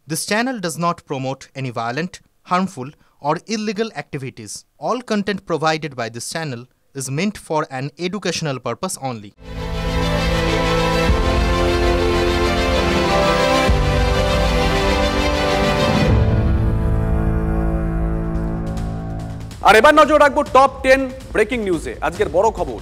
This channel does not promote any violent, harmful, or illegal activities. All content provided by this channel is meant for an educational purpose only. আর এবার নজর রাখবো top 10 breaking নিউজে। আজকের বড় খবর,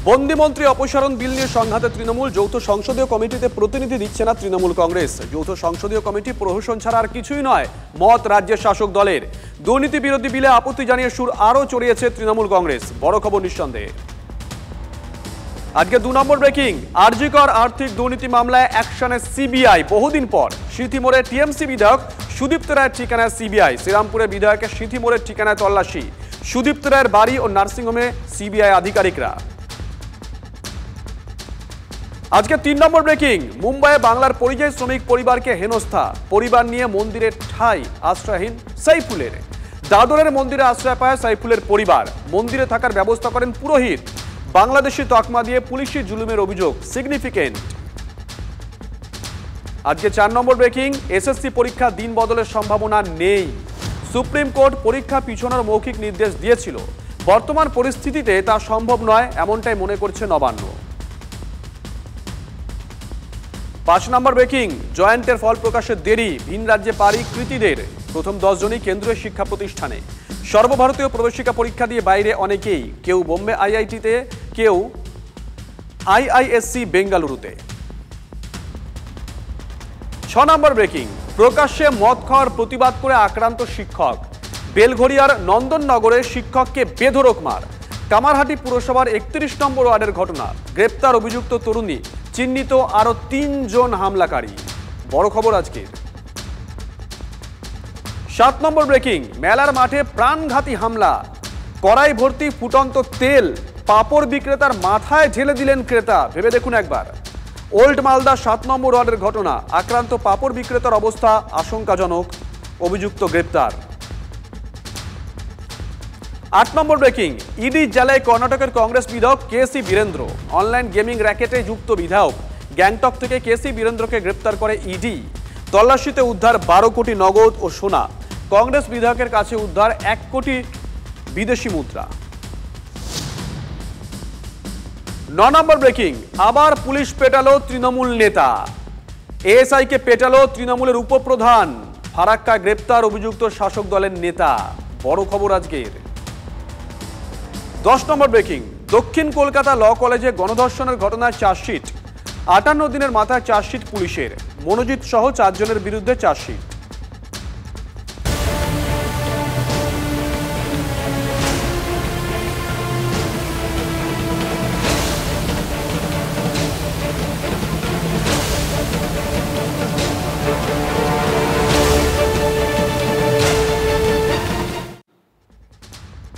বন্দিমন্ত্রী অপসারণ বিল নিয়ে সংঘাতে তৃণমূল। যৌথ সংসদীয় কমিটিতে প্রতিনিধি দিচ্ছে না তৃণমূল কংগ্রেস। যৌথ সংসদীয় কমিটি প্রহসন ছাড়া আর কিছুই নয় মত রাজ্যের শাসক দলের। দুর্নীতি বিরোধী বিলে আপত্তি জানিয়ে সুর আরও চড়িয়েছে তৃণমূল কংগ্রেস। বড় খবর নিঃসন্দেহে। আজকে 2 নম্বর ব্রেকিং, আরজিকর আর্থিক দুর্নীতি মামলায় অ্যাকশনে সিবিআই। বহুদিন পর সিথিমোড়ে টিএমসি বিধায়ক সুদীপ্ত রায়ের ঠিকানায় সিবিআই। শ্রীরামপুরে বিধায়কের সিথিমোড়ের ঠিকানায় তল্লাশি। সুদীপ্ত রায়ের বাড়ি ও নার্সিংহোমে সিবিআই আধিকারিকরা। আজকে 3 নম্বর ব্রেকিং, মুম্বাইয়ে বাংলার পরিযায়ী শ্রমিক পরিবারকে হেনস্থা। পরিবার নিয়ে মন্দিরের ঠাঁই আশ্রয়হীন সাইফুলের। দাদরের মন্দিরে আশ্রয় পায় সাইফুলের পরিবার। মন্দিরে থাকার ব্যবস্থা করেন পুরোহিত। বাংলাদেশি তকমা দিয়ে পুলিশি জুলুমের অভিযোগ সিগনিফিকেন্ট। আজকে 4 নম্বর ব্রেকিং, এসএসসি পরীক্ষা দিন বদলের সম্ভাবনা নেই। সুপ্রিম কোর্ট পরীক্ষা পিছানোর মৌখিক নির্দেশ দিয়েছিল। বর্তমান পরিস্থিতিতে তা সম্ভব নয়, এমনটাই মনে করছে নবান্ন। 5 নম্বর ব্রেকিং, জয়েন্টের ফল প্রকাশের দেরি। ভিন রাজ্যে পারি কৃতীদের। প্রথম 10 জনই কেন্দ্রীয় শিক্ষা প্রতিষ্ঠানে। সর্বভারতীয় প্রবেশিকা পরীক্ষা দিয়ে বাইরে অনেকেই, কেউ বোম্বে আইআইটিতে, কেউ আইআইএসসি বেঙ্গালুরুতে। 6 নম্বর ব্রেকিং, প্রকাশ্যে মদ খাওয়ার প্রতিবাদ করে আক্রান্ত শিক্ষক। বেলঘরিয়ার নন্দননগরে শিক্ষককে বেধড়ক মার। কামারহাটি পুরসভার 31 নম্বর ওয়ার্ডের ঘটনা। গ্রেপ্তার অভিযুক্ত তরুণী, চিহ্নিত আরো 3 জন হামলাকারী। বড় খবর আজকের। 7 নম্বর ব্রেকিং, মেলার মাঠে প্রাণঘাতী হামলা। কড়াই ভর্তি ফুটন্ত তেল পাপড় বিক্রেতার মাথায় ঢেলে দিলেন ক্রেতা। ভেবে দেখুন একবার। ওল্ড মালদা 7 নম্বর ওয়ার্ডের ঘটনা। আক্রান্ত পাপড় বিক্রেতার অবস্থা আশঙ্কাজনক। অভিযুক্ত গ্রেপ্তার। 8 নম্বর ব্রেকিং, ইডি জেলায় কর্ণাটকের কংগ্রেস বিধায়ক কেসি বীরেন্দ্র। অনলাইন গেমিং র্যাকেটে যুক্ত বিধায়ক। গ্যাংটক থেকে কেসি বীরেন্দ্রকে গ্রেপ্তার করে ইডি। তল্লাশিতে উদ্ধার 12 কোটি নগদ ও সোনা। কংগ্রেস বিধায়কের কাছে উদ্ধার 1 কোটি বিদেশি মুদ্রা। 9 নম্বর ব্রেকিং, আবার পুলিশ পেটালো তৃণমূল নেতা। এএসআইকে পেটালো তৃণমূলের উপপ্রধান। ফারাক্কা গ্রেপ্তার অভিযুক্ত শাসক দলের নেতা। বড় খবর আজকের। 10 নম্বর ব্রেকিং, দক্ষিণ কলকাতা ল কলেজে গণধর্ষণের ঘটনায় চার্জশিট। 58 দিনের মাথায় চার্জশিট পুলিশের। মনোজিৎ সহ 4 জনের বিরুদ্ধে চার্জশিট।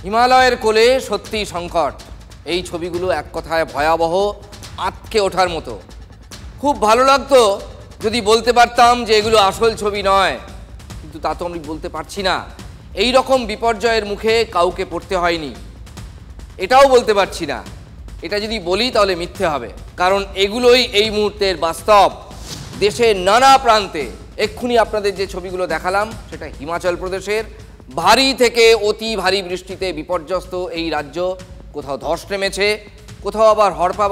হিমালয়ের কোলে সত্যি সংকট। এই ছবিগুলো এক কথায় ভয়াবহ, আঁতকে ওঠার মতো। খুব ভালো লাগতো যদি বলতে পারতাম যে এগুলো আসল ছবি নয়, কিন্তু তা তো আমি বলতে পারছি না। এই রকম বিপর্যয়ের মুখে কাউকে পড়তে হয়নি, এটাও বলতে পারছি না। এটা যদি বলি তাহলে মিথ্যে হবে, কারণ এগুলোই এই মুহূর্তের বাস্তব। দেশের নানা প্রান্তে এক্ষুনি আপনাদের যে ছবিগুলো দেখালাম, সেটা হিমাচল প্রদেশের। ভারী থেকে অতি ভারী বৃষ্টিতে বিপর্যস্ত এই রাজ্য। কোথাও ধস নেমেছে, কোথাও আবার হড়পা,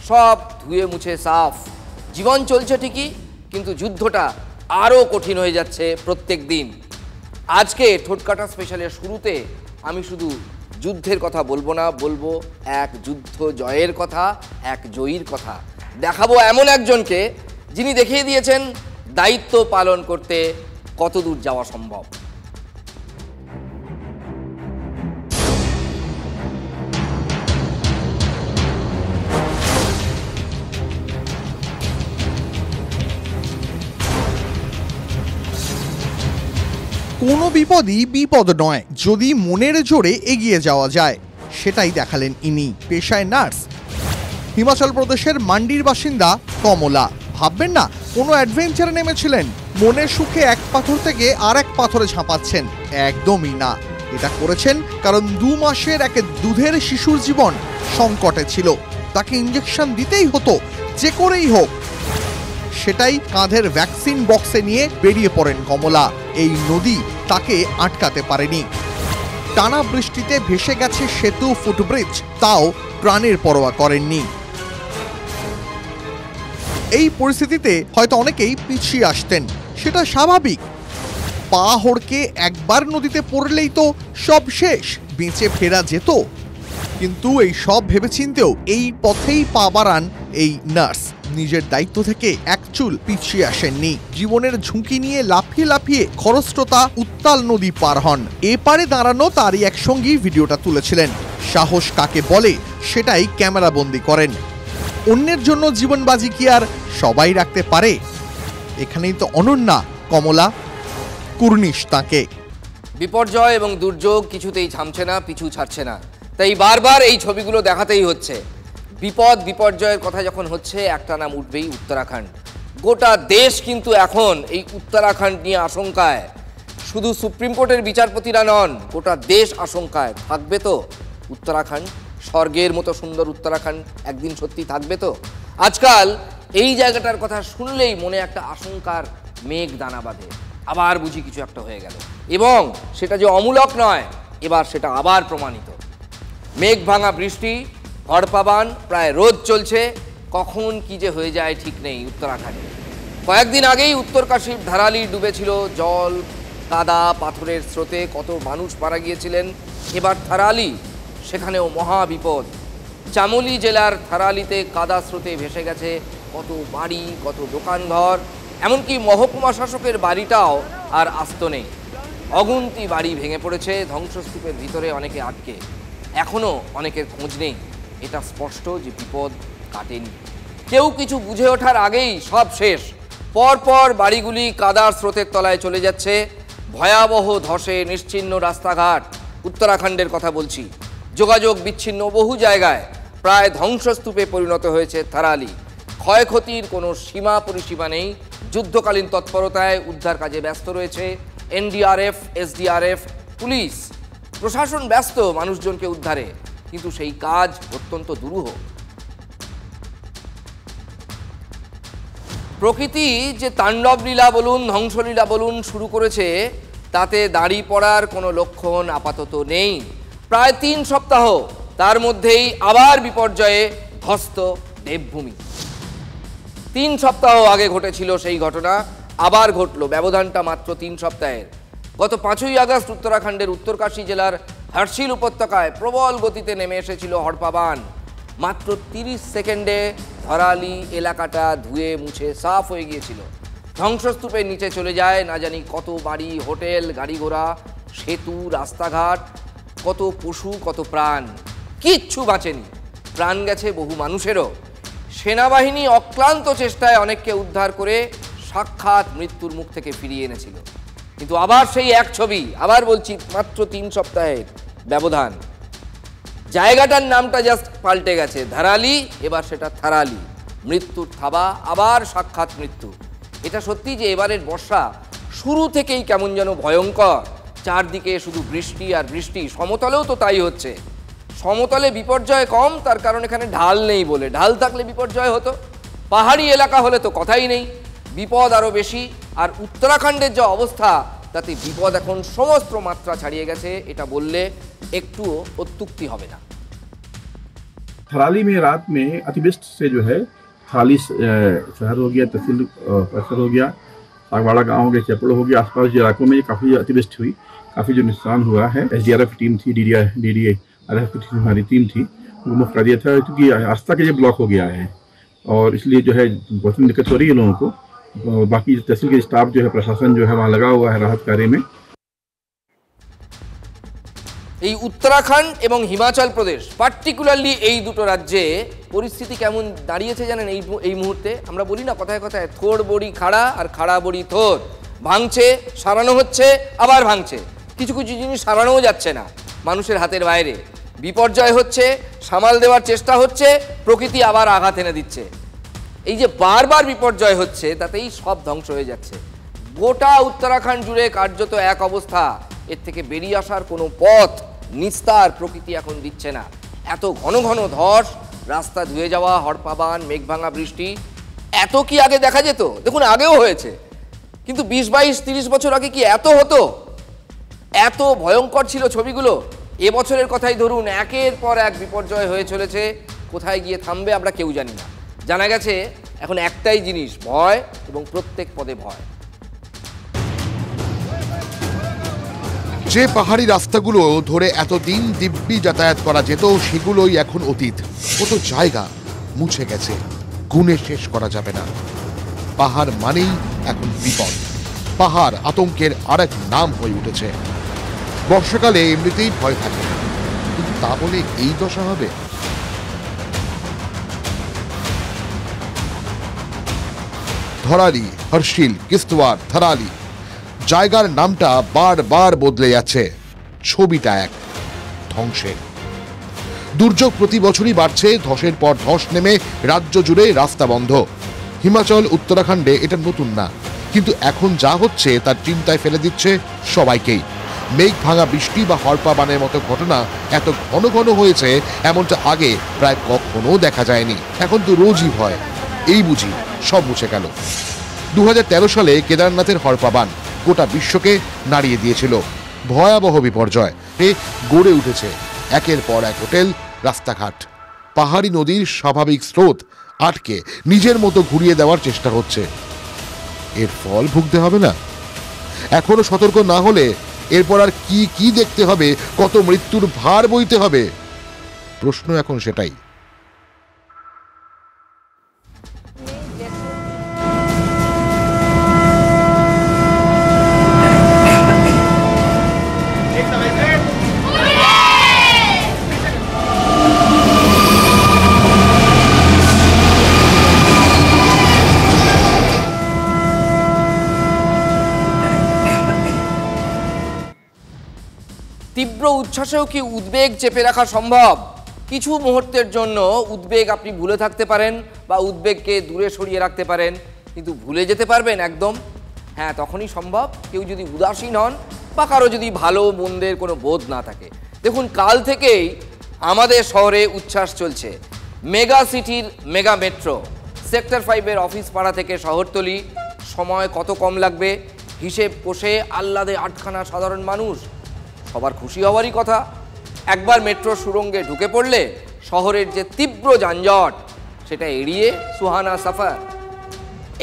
সব ধুয়ে মুছে সাফ। জীবন চলছে ঠিকই, কিন্তু যুদ্ধটা আরও কঠিন হয়ে যাচ্ছে প্রত্যেক দিন। আজকে ঠোঁটকাটা স্পেশালের শুরুতে আমি শুধু যুদ্ধের কথা বলবো না, বলবো এক যুদ্ধ জয়ের কথা, এক জয়ীর কথা। দেখাবো এমন একজনকে যিনি দেখিয়ে দিয়েছেন দায়িত্ব পালন করতে কতদূর যাওয়া সম্ভব। কোনো বিপদই বিপদ নয় যদি মনের জোরে এগিয়ে যাওয়া যায়, সেটাই দেখালেন ইনি। পেশায় নার্স। হিমাচল প্রদেশের মান্ডির বাসিন্দা কমলা। ভাববেন না কোনো অ্যাডভেঞ্চারে নেমেছিলেন। মনের সুখে এক পাথর থেকে আর এক পাথরে ঝাঁপাচ্ছেন, একদমই না। এটা করেছেন কারণ 2 মাসের এক দুধের শিশুর জীবন সংকটে ছিল। তাকে ইঞ্জেকশন দিতেই হতো, যে করেই হোক। সেটাই কাঁধের ভ্যাকসিন বক্সে নিয়ে বেরিয়ে পড়েন কমলা। এই নদী তাকে আটকাতে পারেনি। টানা বৃষ্টিতে ভেসে গেছে সেতু, ফুটব্রিজ, তাও প্রাণের পরোয়া করেননি। এই পরিস্থিতিতে হয়তো অনেকেই পিছিয়ে আসতেন, সেটা স্বাভাবিক। পা হড়কে একবার নদীতে পড়লেই তো সব শেষ, বেঁচে ফেরা যেত। কিন্তু এই সব ভেবেচিন্তেও এই পথেই পা বাড়ান এই নার্স। নিজের দায়িত্ব থেকে এক চুল পিছিয়ে আসেননি। জীবনের ঝুঁকি নিয়ে লাফিয়ে লাফিয়ে খরস্রোতা উত্তাল নদী পার হন। এপারে দাঁড়ানো তারই এক সঙ্গী ভিডিওটা তুলেছিলেন। সাহস কাকে বলে সেটাই ক্যামেরাবন্দি করেন। অন্যের জন্য জীবন বাজি কি আর সবাই রাখতে পারে? এখানেই তো অনন্যা, কমলা, কুর্নিশ তাকে। বিপর্যয় এবং দুর্যোগ কিছুতেই থামছে না, পিছু ছাড়ছে না, তাই বারবার এই ছবিগুলো দেখাতেই হচ্ছে। বিপদ বিপর্যয়ের কথা যখন হচ্ছে, একটা নাম উঠবেই উত্তরাখণ্ড। গোটা দেশ কিন্তু এখন এই উত্তরাখণ্ড নিয়ে আশঙ্কায়। শুধু সুপ্রিম কোর্টের বিচারপতিরা নন, গোটা দেশ আশঙ্কায়। থাকবে তো উত্তরাখণ্ড? স্বর্গের মতো সুন্দর উত্তরাখণ্ড একদিন সত্যি থাকবে তো? আজকাল এই জায়গাটার কথা শুনলেই মনে একটা আশঙ্কার মেঘ দানা বাঁধে। আবার বুঝি কিছু একটা হয়ে গেল, এবং সেটা যে অমূলক নয়, এবার সেটা আবার প্রমাণিত। মেঘ ভাঙা বৃষ্টি, হড়পাবান প্রায় রোজ চলছে। কখন কি যে হয়ে যায় ঠিক নেই উত্তরাখণ্ডে। কয়েকদিন আগেই উত্তরকাশীর ধারালি ডুবেছিল জল, কাদা, পাথরের স্রোতে কত মানুষ মারা গিয়েছিলেন। এবার থারালি, সেখানেও মহা বিপদ। চামোলি জেলার থারালিতে কাদা স্রোতে ভেসে গেছে কত বাড়ি, কত দোকানঘর, এমনকি মহকুমা শাসকের বাড়িটাও আর আস্ত নেই। অগুন্তি বাড়ি ভেঙে পড়েছে, ধ্বংসস্তূপের ভিতরে অনেকে আটকে। এখনও অনেকের খোঁজ নেই। এটা স্পষ্ট যে বিপদ কাটেনি। কেউ কিছু বুঝে ওঠার আগেই সব শেষ। পরপর বাড়িগুলি কাদার স্রোতের তলায় চলে যাচ্ছে। ভয়াবহ ধসে নিশ্চিহ্ন রাস্তাঘাট, উত্তরাখণ্ডের কথা বলছি। যোগাযোগ বিচ্ছিন্ন বহু জায়গায়, প্রায় ধ্বংসস্তূপে পরিণত হয়েছে থারালি। ক্ষয়ক্ষতির কোনো সীমা পরিসীমা নেই। যুদ্ধকালীন তৎপরতায় উদ্ধার কাজে ব্যস্ত রয়েছে এনডিআরএফ, এসডিআরএফ, পুলিশ। প্রশাসন ব্যস্ত মানুষজনকে উদ্ধারে, কিন্তু সেই কাজ অত্যন্ত দুরূহ। প্রকৃতি যে তাণ্ডব লীলা বলুন, ধ্বংসলীলা বলুন শুরু করেছে, তাতে দাঁড়ি পড়ার কোনো লক্ষণ আপাতত নেই। প্রায় 3 সপ্তাহ, তার মধ্যেই আবার বিপর্যয়ে ধ্বস্ত দেবভূমি। 3 সপ্তাহ আগে ঘটেছিল সেই ঘটনা, আবার ঘটল। ব্যবধানটা মাত্র 3 সপ্তাহের। গত 5ই আগস্ট উত্তরাখণ্ডের উত্তরকাশী জেলার হার্সিল উপত্যকায় প্রবল গতিতে নেমে এসেছিল হড়পাবান। মাত্র 30 সেকেন্ডে ধরালি এলাকাটা ধুয়ে মুছে সাফ হয়ে গিয়েছিল। ধ্বংসস্তূপের নিচে চলে যায় না জানি কত বাড়ি, হোটেল, গাড়ি ঘোড়া, সেতু, রাস্তাঘাট, কত পশু, কত প্রাণ। কিচ্ছু বাঁচেনি। প্রাণ গেছে বহু মানুষেরও। সেনাবাহিনী অক্লান্ত চেষ্টায় অনেককে উদ্ধার করে সাক্ষাৎ মৃত্যুর মুখ থেকে ফিরিয়ে এনেছিল। কিন্তু আবার সেই এক ছবি, আবার বলছি, মাত্র 3 সপ্তাহের ব্যবধান। জায়গাটার নামটা জাস্ট পাল্টে গেছে, ধারালি, এবার সেটা থারালি। মৃত্যুর থাবা, আবার সাক্ষাৎ মৃত্যু। এটা সত্যি যে এবারের বর্ষা শুরু থেকেই কেমন যেন ভয়ঙ্কর। চারদিকে শুধু বৃষ্টি আর বৃষ্টি। সমতলেও তো তাই হচ্ছে। সমতলে বিপর্যয় কম, তার কারণ এখানে ঢাল নেই বলে। ঢাল থাকলে বিপর্যয় হতো। পাহাড়ি এলাকা হলে তো কথাই নেই, বিপদ আরও বেশি। আর উত্তরাখণ্ডের যে অবস্থা, তাতে বিপদ এখন সমস্ত মাত্রা ছাড়িয়ে গেছে, এটা বললে একটুও অত্যুক্তি হবে না। थराली में रात में अतिवृष्टि से जो है थराली शहर हो गया, तहसील परिसर हो गया, सागवाड़ा गांव हो गया, चेपड़ हो गया, आसपास के इलाकों में काफ़ी अतिवृष्टि हुई, काफ़ी जो नुकसान हुआ है। एसडीआरएफ टीम थी, डीडीआरएफ की हमारी टीम थी, वो मुफ्त कर दिया था, क्योंकि रास्ता के लिए ब्लॉक हो गया है और इसलिए जो है बहुत दिक्कत हो रही है लोगों को। बाकी तहसील के स्टाफ जो है, प्रशासन जो है वहाँ लगा हुआ है राहत कार्य में। এই উত্তরাখণ্ড এবং হিমাচল প্রদেশ, পার্টিকুলারলি এই দুটো রাজ্যে পরিস্থিতি কেমন দাঁড়িয়েছে জানেন? এই মুহূর্তে আমরা বলি না কথায় কথায়, থোড় বড়ি খাড়া আর খাড়া বড়ি থোড়। ভাঙছে, সারানো হচ্ছে, আবার ভাঙছে। কিছু কিছু জিনিস সারানোও যাচ্ছে না, মানুষের হাতের বাইরে। বিপর্যয় হচ্ছে, সামাল দেওয়ার চেষ্টা হচ্ছে, প্রকৃতি আবার আঘাত এনে দিচ্ছে। এই যে বারবার বিপর্যয় হচ্ছে, তাতেই সব ধ্বংস হয়ে যাচ্ছে। গোটা উত্তরাখণ্ড জুড়ে কার্যত এক অবস্থা। এর থেকে বেরিয়ে আসার কোনো পথ নিস্তার প্রকৃতি এখন দিচ্ছে না। এত ঘন ঘন ধস, রাস্তা ধুয়ে যাওয়া, হড়পাবান, মেঘভাঙা বৃষ্টি, এত কি আগে দেখা যেত? দেখুন আগেও হয়েছে, কিন্তু 20-22-30 বছর আগে কি এত হতো? এত ভয়ঙ্কর ছিল ছবিগুলো? এবছরের কথাই ধরুন, একের পর এক বিপর্যয় হয়ে চলেছে। কোথায় গিয়ে থামবে আমরা কেউ জানি না। জানা গেছে এখন একটাই জিনিস, ভয়, এবং প্রত্যেক পদে ভয়। যে পাহাড়ি রাস্তাগুলো ধরে এতদিন দিব্যি যাতায়াত করা যেত, সেগুলোই এখন অতীত। কত জায়গা মুছে গেছে, গুণে শেষ করা যাবে না। পাহাড় মানেই এখন বিপদ। পাহাড় আতঙ্কের আরেক নাম হয়ে উঠেছে। বর্ষাকালে এমনিতেই ভয় থাকে, কিন্তু তা বলে এই দশা হবে? ধরালি, হর্ষিল, কিস্তওয়ার, থারালি জায়গার নামটা বারবার বদলে যাচ্ছে, ছবিটা এক ধ্বংসের। দুর্যোগ প্রতি বছরই বাড়ছে, ধসের পর ধস নেমে রাজ্য জুড়ে রাস্তা বন্ধ। হিমাচল, উত্তরাখণ্ডে এটা নতুন না, কিন্তু এখন যা হচ্ছে তার চিন্তায় ফেলে দিচ্ছে সবাইকেই। মেঘ ভাঙা বৃষ্টি বা হরপা বানের মতো ঘটনা এত ঘন ঘন হয়েছে, এমনটা আগে প্রায় কখনো দেখা যায়নি। এখন তো রোজই ভয়। এই বুঝি সব মুছে গেল? 2013 সালে কেদারনাথের হরপা বান গোটা বিশ্বকে নাড়িয়ে দিয়েছিল। ভয়াবহ বিপর্যয় গড়ে উঠেছে একের পর এক হোটেল, রাস্তাঘাট। পাহাড়ি নদীর স্বাভাবিক স্রোত আটকে নিজের মতো ঘুরিয়ে দেওয়ার চেষ্টা হচ্ছে। এর ফল ভুগতে হবে না? এখনো সতর্ক না হলে এরপর আর কি কি দেখতে হবে, কত মৃত্যুর ভার বইতে হবে? প্রশ্ন এখন সেটাই। তীব্র উচ্ছ্বাসেও কি উদ্বেগ চেপে রাখা সম্ভব? কিছু মুহূর্তের জন্য উদ্বেগ আপনি ভুলে থাকতে পারেন, বা উদ্বেগকে দূরে সরিয়ে রাখতে পারেন, কিন্তু ভুলে যেতে পারবেন একদম? হ্যাঁ, তখনই সম্ভব কেউ যদি উদাসীন হন বা কারো যদি ভালো মন্দের কোনো বোধ না থাকে। দেখুন, কাল থেকেই আমাদের শহরে উচ্ছ্বাস চলছে। মেগা সিটির মেগা মেট্রো, সেক্টর 5-এর অফিস পাড়া থেকে শহরতলি। সময় কত কম লাগবে, হিসেব কষে আহ্লাদে আটখানা সাধারণ মানুষ। সবার খুশি হওয়ারই কথা। একবার মেট্রো সুড়ঙ্গে ঢুকে পড়লে শহরের যে তীব্র যানজট, সেটা এড়িয়ে সুহানা সফর।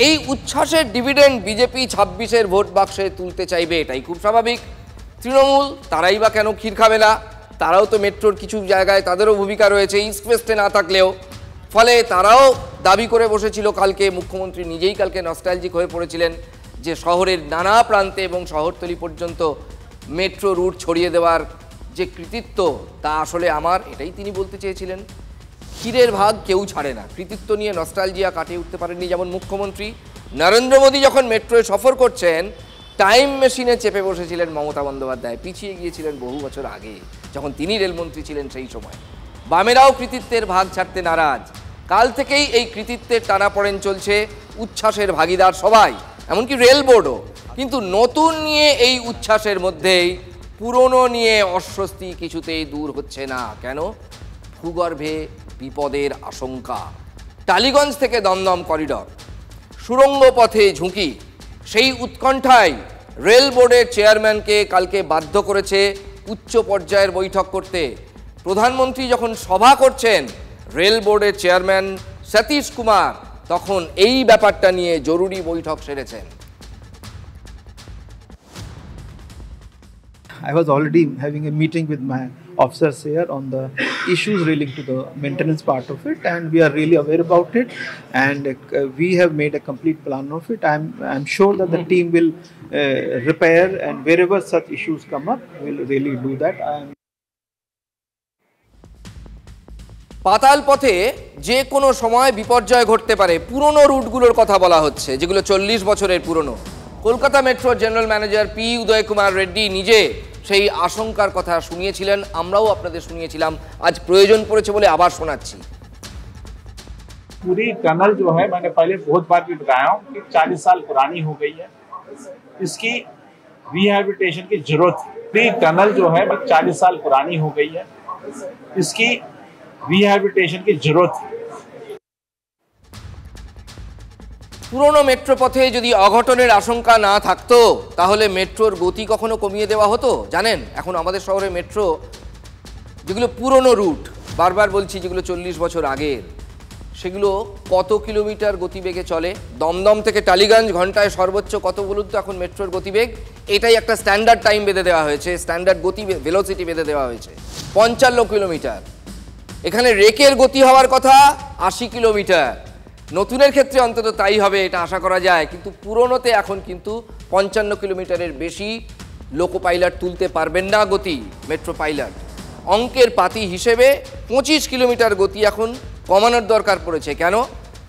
এই উচ্ছ্বাসের ডিভিডেন্ড বিজেপি 26-এর ভোট বাক্সে তুলতে চাইবে, এটাই খুব স্বাভাবিক। তৃণমূল তারাই বা কেন ক্ষীর খাবে না? তারাও তো মেট্রোর কিছু জায়গায় তাদেরও ভূমিকা রয়েছে, ইস্ট ওয়েস্টে না থাকলেও। ফলে তারাও দাবি করে বসেছিল কালকে, মুখ্যমন্ত্রী নিজেই কালকে নস্টালজিক হয়ে পড়েছিলেন যে শহরের নানা প্রান্তে এবং শহরতলি পর্যন্ত মেট্রো রুট ছড়িয়ে দেওয়ার যে কৃতিত্ব, তা আসলে আমার, এটাই তিনি বলতে চেয়েছিলেন। ক্ষীরের ভাগ কেউ ছাড়ে না। কৃতিত্ব নিয়ে নস্টালজিয়া কাটিয়ে উঠতে পারেননি যেমন মুখ্যমন্ত্রী। নরেন্দ্র মোদী যখন মেট্রোয় সফর করছেন, টাইম মেশিনে চেপে বসেছিলেন মমতা বন্দ্যোপাধ্যায়। পিছিয়ে গিয়েছিলেন বহু বছর আগে, যখন তিনি রেলমন্ত্রী ছিলেন সেই সময়। বামেরাও কৃতিত্বের ভাগ ছাড়তে নারাজ। কাল থেকেই এই কৃতিত্বের টানাপড়েন চলছে, উচ্ছ্বাসের ভাগিদার সবাই, এমনকি রেল বোর্ডও। কিন্তু নতুন নিয়ে এই উচ্ছ্বাসের মধ্যেই পুরনো নিয়ে অস্বস্তি কিছুতেই দূর হচ্ছে না। কেন? ভূগর্ভে বিপদের আশঙ্কা। টালিগঞ্জ থেকে দমদম করিডর, সুড়ঙ্গ পথে ঝুঁকি, সেই উৎকণ্ঠায় রেল বোর্ডের চেয়ারম্যানকে কালকে বাধ্য করেছে উচ্চ পর্যায়ের বৈঠক করতে। প্রধানমন্ত্রী যখন সভা করছেন, রেল বোর্ডের চেয়ারম্যান সতীশ কুমার তখন এই ব্যাপারটা নিয়ে জরুরি বৈঠক সেরেছেন। I was already having a meeting with my officers here on the issues relating to the maintenance part of it, and we are really aware about it, and we have made a complete plan of it. I'm sure that the team will repair, and wherever such issues come up, we'll really do that. পাতাল পথে যে কোনো সময় বিপর্যয় ঘটতে পারে। পুরনো রুটগুলোর কথা বলা হচ্ছে, যেগুলো 40 বছরের পুরনো। কলকাতা মেট্রোর জেনারেল ম্যানেজার পি উদয় কুমার রেড্ডি নিজে সেই আশঙ্কার কথা শুনিয়েছিলেন, আমরাও আপনাদের শুনিয়েছিলাম। আজ প্রয়োজন পড়েছে বলে আবার শোনাচ্ছি। पूरी टनल जो है, मैंने पहले बहुत बार भी बताया हूँ कि 40 साल पुरानी हो गई है, इसकी रिहैबिलिटेशन की जरूरत है। पूरी टनल जो है 40 साल पुरानी हो गई है, इसकी रिहैबिलिटेशन की जरूरत है। পুরনো মেট্রো পথে যদি অঘটনের আশঙ্কা না থাকতো তাহলে মেট্রোর গতি কখনো কমিয়ে দেওয়া হতো? জানেন, এখন আমাদের শহরে মেট্রো যেগুলো পুরনো রুট, বারবার বলছি, যেগুলো 40 বছর আগের, সেগুলো কত কিলোমিটার গতিবেগে চলে? দমদম থেকে টালিগঞ্জ ঘন্টায় সর্বোচ্চ কত বলুন তো এখন মেট্রোর গতিবেগ? এটাই একটা স্ট্যান্ডার্ড টাইম বেঁধে দেওয়া হয়েছে, স্ট্যান্ডার্ড গতি ভেলোসিটি বেঁধে দেওয়া হয়েছে 55 কিলোমিটার। এখানে রেকের গতি হওয়ার কথা 80 কিলোমিটার। নতুনের ক্ষেত্রে অন্তত তাই হবে, এটা আশা করা যায়, কিন্তু পুরনোতে এখন কিন্তু 55 কিলোমিটারের বেশি লোকো পাইলট তুলতে পারবেন না গতি, মেট্রো পাইলট। অঙ্কের পাতি হিসেবে 25 কিলোমিটার গতি এখন কমানোর দরকার পড়েছে। কেন?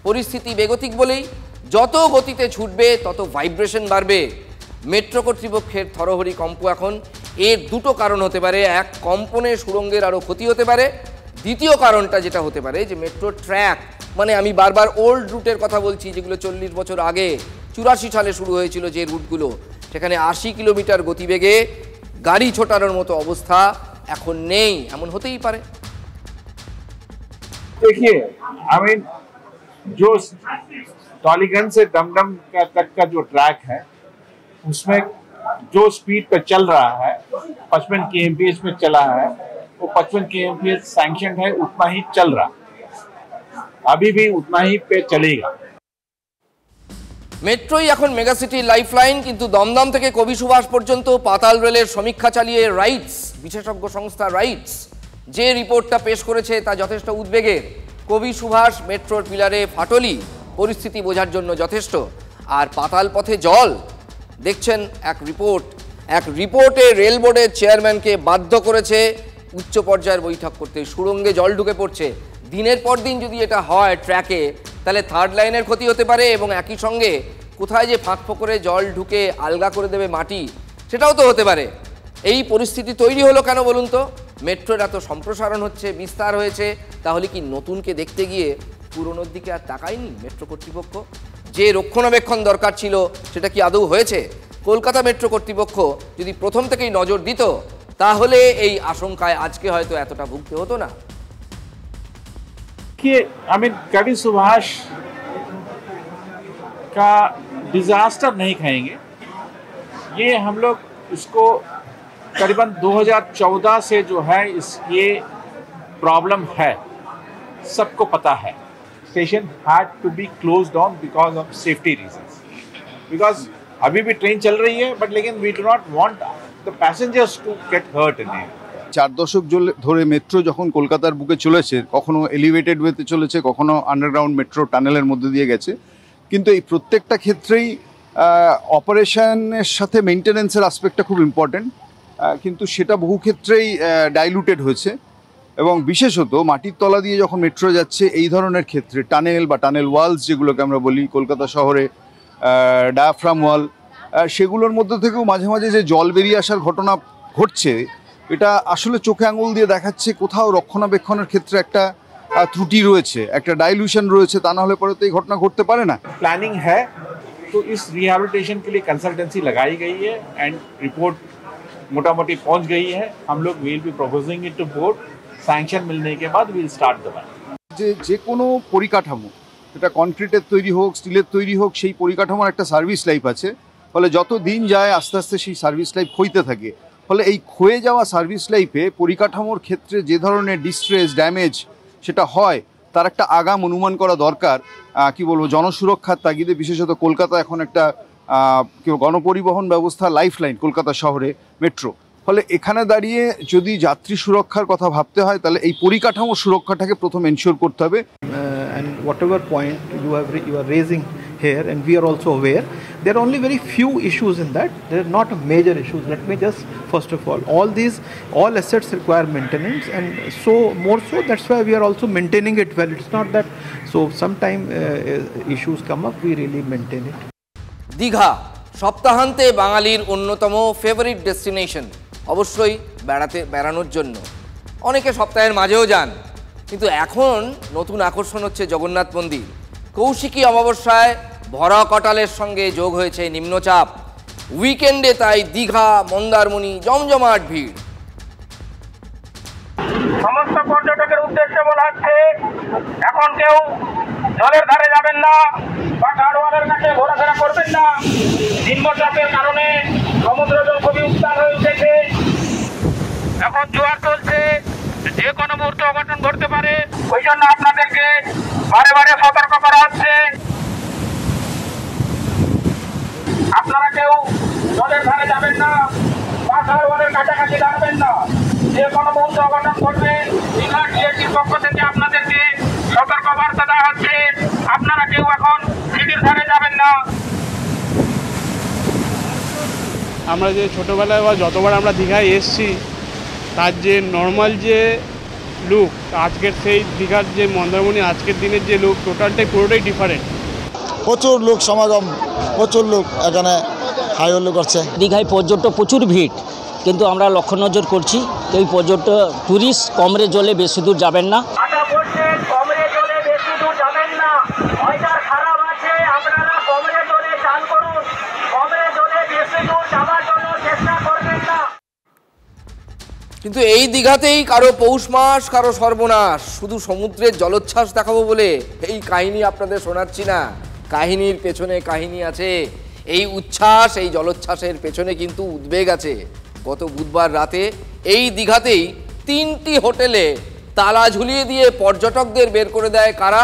পরিস্থিতি বেগতিক বলেই। যত গতিতে ছুটবে তত ভাইব্রেশন বাড়বে। মেট্রো কর্তৃপক্ষের থরহরি কম্প এখন এর দুটো কারণ হতে পারে। এক, কম্পনে সুড়ঙ্গের আরও ক্ষতি হতে পারে। দ্বিতীয় কারণটা যেটা হতে পারে যে মেট্রো ট্র্যাক, মানে আমি বারবার ওল্ড রুটের কথা বলছি, যেগুলো 40 বছর আগে 84 সালে শুরু হয়েছিল যে রুটগুলো, সেখানে 80 কিলোমিটার গতিবেগে গাড়ি ছোটানোর মতো অবস্থা এখন নেই। এমন হতেই পারে। देखिए, जो टॉलीगंज से दमदम तक का जो ट्रैक है, उसमें जो स्पीड पे चल रहा है 55 kmph में चला है, वो 55 kmph सैंक्शन है, उतना ही चल रहा, अभी भी उतना ही पे चलेगा। মেট্রোই এখন মেগাসিটির লাইফলাইন, কিন্তু দমদম থেকে কবি সুভাষ পর্যন্ত পাতাল রেলের সমীক্ষা চালিয়ে রাইটস, বিশেষজ্ঞ সংস্থা রাইটস, যে রিপোর্টটা পেশ করেছে তা যথেষ্ট উদ্বেগের। কবি সুভাষ মেট্রোর পিলারে ফাটলি পরিস্থিতি বোঝার জন্য যথেষ্ট। আর পাতাল পথে জল দেখছেন এক রিপোর্টে রেল বোর্ডের চেয়ারম্যানকে বাধ্য করেছে উচ্চ পর্যায়ের বৈঠক করতে। সুড়ঙ্গে জল ঢুকে পড়ছে। দিনের পর দিন যদি এটা হয় ট্র্যাকে, তাহলে থার্ড লাইনের ক্ষতি হতে পারে, এবং একই সঙ্গে কোথায় যে ফাঁক ফোকরে জল ঢুকে আলগা করে দেবে মাটি, সেটাও তো হতে পারে। এই পরিস্থিতি তৈরি হলো কেন বলুন তো? মেট্রোর এত সম্প্রসারণ হচ্ছে, বিস্তার হয়েছে, তাহলে কি নতুনকে দেখতে গিয়ে পুরনোর দিকে আর তাকায়নি মেট্রো কর্তৃপক্ষ? যে রক্ষণাবেক্ষণ দরকার ছিল সেটা কি আদৌ হয়েছে? কলকাতা মেট্রো কর্তৃপক্ষ যদি প্রথম থেকেই নজর দিত, তাহলে এই আশঙ্কায় আজকে হয়তো এতটা ভুগতে হতো না। कि कवि सुभाष का डिजास्टर नहीं कहेंगे, ये हम लोग इसको करीबन 2014 से जो है ये प्रॉब्लम है, सबको पता है। Station had to be close down because of safety reasons, because अभी भी ट्रेन चल रही है, बट लेकिन we do not want the passengers to get hurt in it. 4 দশক ধরে মেট্রো যখন কলকাতার বুকে চলেছে, কখনো এলিভেটেড ওয়েতে চলেছে, কখনো আন্ডারগ্রাউন্ড মেট্রো টানেলের মধ্যে দিয়ে গেছে, কিন্তু এই প্রত্যেকটা ক্ষেত্রেই অপারেশনের সাথে মেনটেন্যান্সের আসপেক্টটা খুব ইম্পর্টেন্ট, কিন্তু সেটা বহু ক্ষেত্রেই ডাইলুটেড হয়েছে। এবং বিশেষত মাটির তলা দিয়ে যখন মেট্রো যাচ্ছে, এই ধরনের ক্ষেত্রে টানেল বা টানেল ওয়ালস যেগুলোকে আমরা বলি কলকাতা শহরে, ডায়াফ্রাম ওয়াল, সেগুলোর মধ্যে থেকেও মাঝে মাঝে যে জল বেরিয়ে আসার ঘটনা ঘটছে, এটা আসলে চোখে আঙুল দিয়ে দেখাচ্ছে কোথাও রক্ষণাবেক্ষণের ক্ষেত্রে একটা ত্রুটি রয়েছে, একটা ডাইলুশন রয়েছে, তা না হলে পরে তো এই ঘটনা ঘটতে পারে না। प्लानिंग है तो इस रिहैबिलिटेशन के लिए कंसल्टेंसी लगाई गई है एंड रिपोर्ट मोटा मोटी पहुंच गई है। हम लोग will be proposing it to board, sanction मिलने के बाद विल स्टार्ट द वर्क। যে কোনো পরিকাঠামো, সেটা কনক্রিটের তৈরি হোক, স্টিলের তৈরি হোক, সেই পরিকাঠামোর একটা সার্ভিস লাইফ আছে। ফলে যত দিন যায় আস্তে আস্তে সেই সার্ভিস লাইফ ক্ষয়তে থাকে। ফলে এই ক্ষয়ে যাওয়া সার্ভিস লাইফে পরিকাঠামোর ক্ষেত্রে যে ধরনের ডিস্ট্রেস, ড্যামেজ সেটা হয়, তার একটা আগাম অনুমান করা দরকার। কি বলবো, জনসুরক্ষার তাগিদে বিশেষত কলকাতা এখন একটা গণপরিবহন ব্যবস্থা লাইফলাইন কলকাতা শহরে মেট্রো। ফলে এখানে দাঁড়িয়ে যদি যাত্রী সুরক্ষার কথা ভাবতে হয়, তাহলে এই পরিকাঠামো সুরক্ষাটাকে প্রথম এনশিওর করতে হবে। And whatever point you are raising here, and we are also aware, there are only very few issues in that. They are not major issues. Let me just first of all assets require maintenance, and so more so that's why we are also maintaining it well. It's not that so sometime issues come up, we really maintain it. Digha সপ্তাহান্তে বাঙালির অন্যতম favourite destination, অবশ্যই বেড়ানোর জন্য। অনেকে সপ্তাহের মাঝেও যান, কিন্তু এখন নতুন আকর্ষণ হচ্ছে জগন্নাথ মন্দির। কৌশিকী অমাবস্যায় ভরা কটালের সঙ্গে যোগ হয়েছে নিম্নচাপ। উইকেন্ডে তাই দীঘা, মন্দারমণি জমজমাট ভিড়। সমস্ত পর্যটকের উদ্দেশ্যে বলা হচ্ছে, এখন কেউ জলের ধারে যাবেন না বা গাড়োয়ালের কাছে ঘোরাফেরা করবেন না। নিম্নচাপের কারণে সমুদ্র জল খুবই উত্তাল হয়ে উঠেছে। এখন জোয়ার চলছে, যে কোনো মুহূর্তে অঘটন ঘটতে পারে। ওই জন্য আপনাদেরকে বারে বারে সতর্ক করা হচ্ছে। আপনারা কেউ জলের ধারে যাবেন না বা গাড়োয়ালের কাছাকাছি দাঁড়াবেন না। যে কোনো মুহূর্তে অঘটন ঘটবে। দীঘা টিএটির পক্ষ থেকে আপনাদেরকে সতর্ক বার্তা দেওয়া হচ্ছে। আপনারা কেউ এখন নদীর ধারে যাবেন না। আমরা যে ছোটোবেলায় বা যতবার আমরা দীঘায় এসেছি তার যে নর্মাল যে লুক আজকের সেই দীঘার যে মন্দারমণি আজকের দিনের যে লুক টোটালটাই পুরোটাই ডিফারেন্ট। প্রচুর লোক সমাগম, প্রচুর লোক এখানে হাই হল্লো করছে। দীঘায় পর্যটক প্রচুর ভিড়, কিন্তু আমরা লক্ষ্য নজর করছি এই পর্যটক ট্যুরিস্ট কমরে জলে বেশি দূর যাবেন না। কিন্তু এই দীঘাতেই কারো পৌষ মাস, কারো সর্বনাশ। শুধু সমুদ্রের জলোচ্ছ্বাস দেখাবো বলে এই কাহিনী আপনাদের শোনাচ্ছি না। কাহিনীর পেছনে কাহিনী আছে। এই উচ্ছ্বাস, এই জলোচ্ছ্বাসের পেছনে কিন্তু উদ্বেগ আছে। গত বুধবার রাতে এই দীঘাতেই 3টি হোটেলে তালা ঝুলিয়ে দিয়ে পর্যটকদের বের করে দেয় কারা?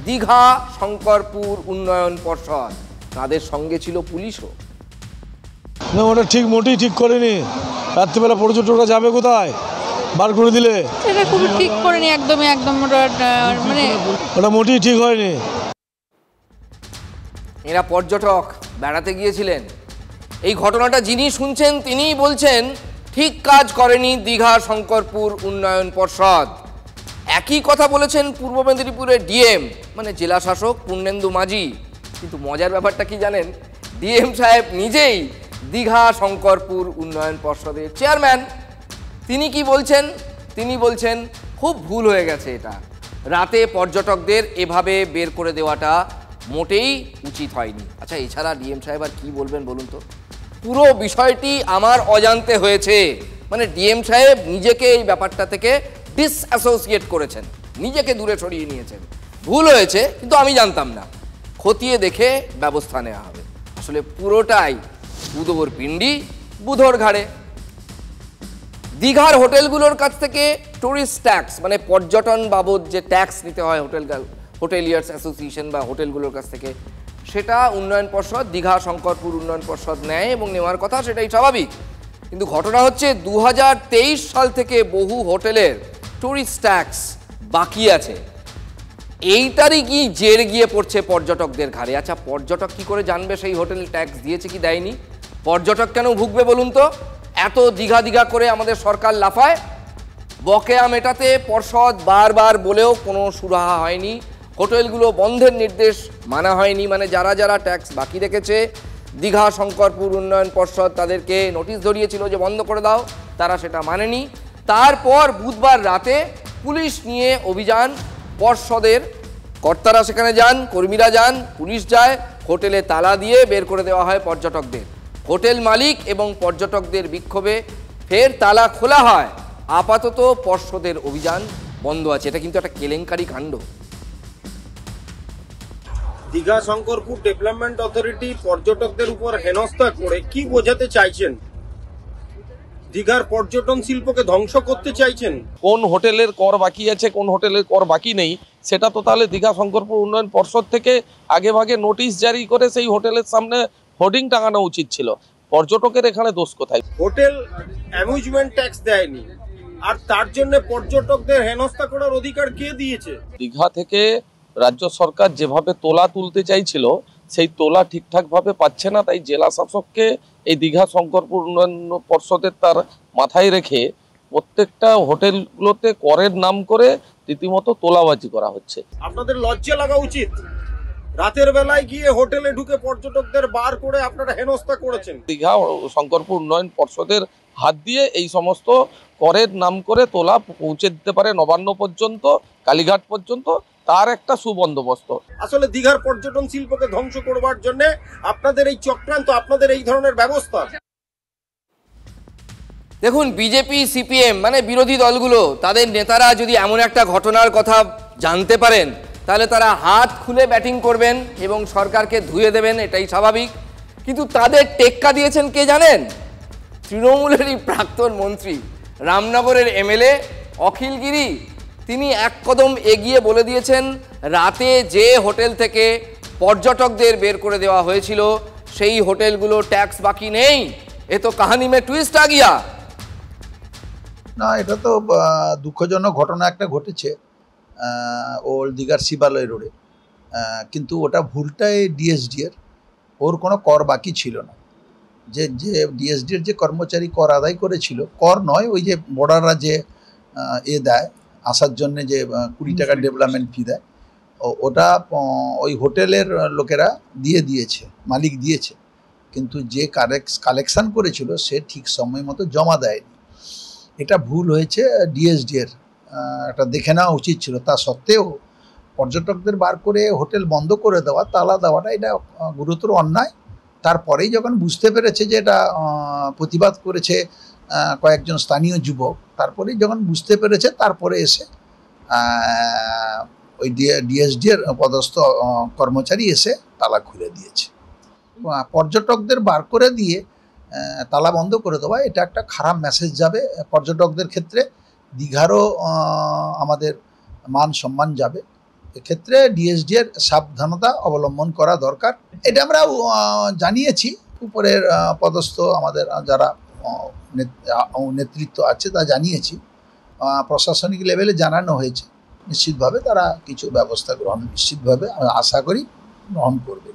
দীঘা শঙ্করপুর উন্নয়ন পর্ষদ। তাদের সঙ্গে ছিল পুলিশও। না, ওটা ঠিক মোটেই ঠিক করেনি। রাত্রিবেলা পর্যটকরা যাবে কোথায়? বার করে দিলে এটা খুব ঠিক করেনি, একদমই একদম মানে ওটা মোটেই ঠিক হয়নি। এরা পর্যটক বেড়াতে গিয়েছিলেন। এই ঘটনাটা যিনি শুনছেন তিনিই বলছেন ঠিক কাজ করেনি দীঘা শঙ্করপুর উন্নয়ন পর্ষদ। একই কথা বলেছেন পূর্ব মেদিনীপুরের ডিএম মানে জেলা শাসক পূর্ণেন্দু মাঝি। কিন্তু মজার ব্যাপারটা কি জানেন? ডিএম সাহেব নিজেই দীঘা শঙ্করপুর উন্নয়ন পর্ষদের চেয়ারম্যান। তিনি কি বলছেন? তিনি বলছেন খুব ভুল হয়ে গেছে, এটা রাতে পর্যটকদের এভাবে বের করে দেওয়াটা মোটেই উচিত হয়নি। আচ্ছা, এছাড়া ডিএম সাহেব আর কি বলবেন বলুন তো? পুরো বিষয়টি আমার অজান্তে হয়েছে। মানে ডিএম সাহেব নিজেকে এই ব্যাপারটা থেকে ডিসঅ্যাসোসিয়েট করেছেন, নিজেকে দূরে সরিয়ে নিয়েছেন। ভুল হয়েছে, কিন্তু আমি জানতাম না। খতিয়ে দেখে ব্যবস্থা নেওয়া হবে। আসলে পুরোটাই উদোর পিণ্ডি বুধোর ঘাড়ে। দীঘার হোটেলগুলোর কাছ থেকে ট্যুরিস্ট ট্যাক্স মানে পর্যটন বাবদ যে ট্যাক্স নিতে হয় হোটেলিয়ার্স অ্যাসোসিয়েশন বা হোটেলগুলোর কাছ থেকে, সেটা উন্নয়ন পর্ষদ দীঘা শঙ্করপুর উন্নয়ন পর্ষদ নেয় এবং নেওয়ার কথা, সেটাই স্বাভাবিক। কিন্তু ঘটনা হচ্ছে 2023 সাল থেকে বহু হোটেলের ট্যুরিস্ট ট্যাক্স বাকি আছে। এইটারই কি জের গিয়ে পড়ছে পর্যটকদের ঘাড়ে। আচ্ছা, পর্যটক কি করে জানবে সেই হোটেল ট্যাক্স দিয়েছে কি দেয়নি? পর্যটক কেন ভুগবে বলুন তো? এত দীঘা দীঘা করে আমাদের সরকার লাফায়, বকেয়া মেটাতে পর্ষদ বারবার বলেও কোনো সুরাহা হয়নি। হোটেলগুলো বন্ধের নির্দেশ মানা হয়নি, মানে যারা যারা ট্যাক্স বাকি রেখেছে দীঘা শঙ্করপুর উন্নয়ন পর্ষদ তাদেরকে নোটিশ ধরিয়েছিল যে বন্ধ করে দাও, তারা সেটা মানেনি। তারপর বুধবার রাতে পুলিশ নিয়ে অভিযান, পর্ষদের কর্তারা সেখানে যান, কর্মীরা যান, পুলিশ যায়, হোটেলে তালা দিয়ে বের করে দেওয়া হয় পর্যটকদের। হোটেল মালিক এবং পর্যটকদের বিক্ষোভে ফের তালা খোলা হয়। আপাতত পর্ষদের অভিযান বন্ধ আছে। এটা কিন্তু একটা কেলেঙ্কারি কাণ্ড। দীঘা শঙ্করপুর ডেভেলপমেন্ট অথরিটি পর্যটকদের উপর হেনস্থা করে কি বোঝাতে চাইছেন? দীঘার পর্যটন শিল্পকে ধ্বংস করতে চাইছেন? কোন হোটেলের কর বাকি আছে, কোন হোটেলের কর বাকি নেই, সেটা তো তাহলে দীঘা শঙ্করপুর উন্নয়ন পর্ষদ থেকে আগে ভাগে নোটিশ জারি করে সেই হোটেলের সামনে হোর্ডিং টাঙানো উচিত ছিল। পর্যটকের এখানে দোষ কোথায়? হোটেল অ্যামিউজমেন্ট ট্যাক্স দেয়নি, আর তার জন্য পর্যটকদের হেনস্থা করার অধিকার কে দিয়েছে? দীঘা থেকে রাজ্য সরকার যেভাবে তোলা তুলতে চাইছিল সেই তোলা ঠিকঠাক ভাবে পাচ্ছে না, তাই জেলা শাসককে এই দীঘা শঙ্করপুর উন্নয়ন পর্ষদের তার মাথায় রেখে প্রত্যেকটা হোটেলগুলোতে করের নাম করে রীতিমতো তোলাবাজি করা হচ্ছে। আপনাদের লজ্জা লাগা উচিত। রাতের বেলায় গিয়ে হোটেলে ঢুকে পর্যটকদের বার করে আপনারা হেনস্থা করেছেন। দীঘা শঙ্করপুর উন্নয়ন পর্ষদের হাত দিয়ে এই সমস্ত করের নাম করে তোলা পৌঁছে দিতে পারে নবান্ন পর্যন্ত, কালীঘাট পর্যন্ত, তার একটা সুবন্দোবস্ত। আসলে দীঘার পর্যটন শিল্পকে ধ্বংস করবার জন্য আপনাদের এই চক্রান্ত, আপনাদের এই ধরনের ব্যবস্থা। দেখুন, বিজেপি সিপিএম মানে বিরোধী দলগুলো, তাদের নেতারা যদি এমন একটা ঘটনার কথা জানতে পারেন তাহলে তারা হাত খুলে ব্যাটিং করবেন এবং সরকারকে ধুয়ে দেবেন, এটাই স্বাভাবিক। কিন্তু তাদের টেক্কা দিয়েছেন কে জানেন? তৃণমূলেরই প্রাক্তন মন্ত্রী, রামনগরের এমএলএ অখিল গিরি। তিনি এক কদম এগিয়ে বলে দিয়েছেন, রাতে যে হোটেল থেকে পর্যটকদের বের করে দেওয়া হয়েছিল সেই হোটেলগুলো ট্যাক্স বাকি নেই। এ তো কাহানি মে টুইস্ট আ গিয়া। না, এটা তো দুঃখজনক ঘটনা একটা ঘটেছে ওল্ড দীঘার শিবালয় রোডে, কিন্তু ওটা ভুলটাই ডিএসডি এর, ওর কোনো কর বাকি ছিল না। যে ডিএসডি এর যে কর্মচারী কর আদায় করেছিল, কর নয়, ওই যে বর্ডাররা যে দেয় আসার জন্য যে 20 টাকার ডেভেলপমেন্ট ফি দেয়, ওটা ওই হোটেলের লোকেরা দিয়েছে, মালিক দিয়েছে, কিন্তু যে কালেকশন করেছিল সে ঠিক সময় মতো জমা দেয়নি। এটা ভুল হয়েছে ডিএসডি এর, এটা দেখে নেওয়া উচিত ছিল। তা সত্ত্বেও পর্যটকদের বার করে হোটেল বন্ধ করে দেওয়া, তালা দেওয়াটা এটা গুরুতর অন্যায়। তারপরেই যখন বুঝতে পেরেছে যে এটা প্রতিবাদ করেছে কয়েকজন স্থানীয় যুবক, তারপরেই যখন বুঝতে পেরেছে তারপরে এসে ওই ডিএসডি এর পদস্থ কর্মচারী এসে তালা খুলে দিয়েছে। পর্যটকদের বার করে দিয়ে তালা বন্ধ করে দেওয়া, এটা একটা খারাপ মেসেজ যাবে পর্যটকদের ক্ষেত্রে। দীঘারও আমাদের মান সম্মান যাবে। এক্ষেত্রে ডিএসডি এর সাবধানতা অবলম্বন করা দরকার। এটা আমরা জানিয়েছি, উপরের পদস্থ আমাদের যারা নেতৃত্ব আছে তা জানিয়েছি, প্রশাসনিক লেভেলে জানানো হয়েছে। নিশ্চিতভাবে তারা কিছু ব্যবস্থা নিশ্চিতভাবে আশা করি গ্রহণ করবে।